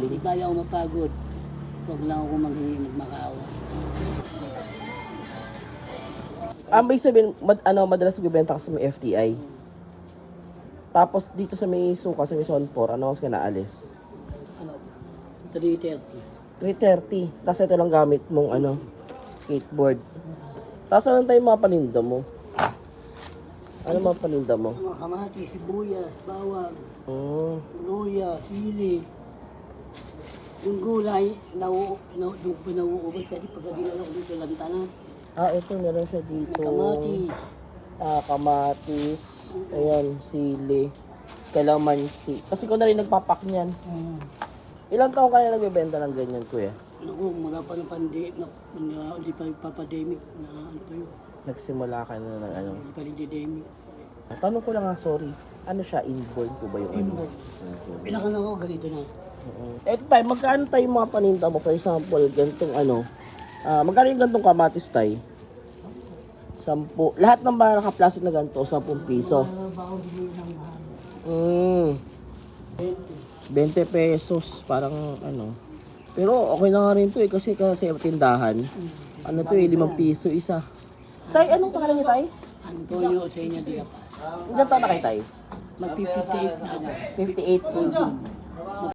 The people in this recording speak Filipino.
Hindi tayo ako mapagod. Huwag lang ako magmakaawa. May sabihin, madalas nagbebenta ka sa may FTI. Tapos dito sa may suka, sa may zone 4, ano mas ka naalis? Ano? 3:30. 3:30. Tapos ito lang gamit mong skateboard. Tapos anong tayo mga paninda mo? Ano mga paninda mo? Mga kamatis, sibuyas, bawang, Mm. luya, sili. Yung gulay, doon ko nauubos kasi pagka dinala ko dito lang tanan. Ito meron siya dito. Kamatis. Kamatis. Ayan, sili. Kalamansi. Kasi ko na rin nagpapak niyan. Ilang taon ka na nagbebenta ng ganyan, kuya? Naku, mula pa ng hindi pa papademic na ano pa yun. Nagsimula ka na ng ano. Hindi pa rin didemic. Tanong ko lang sorry. Ano siya, inborn po ba yung Inborn. Pinakana ko, ganito na. Eto tayo, magkano tayo mga paninda mo? For example, gantong magkano yung gantong kamatis tayo? 10. Lahat ng ba naka-plastic na ganito, 10 piso. Bago bigay ng mahal. 20 pesos, parang Pero okay na nga rin to kasi tindahan. Ano to 5 piso isa. Tay, anong pangalan niya tay? Antonio sa inyo din pa. Diyan taon na kay tay? Mag-58 na ako. 58 po.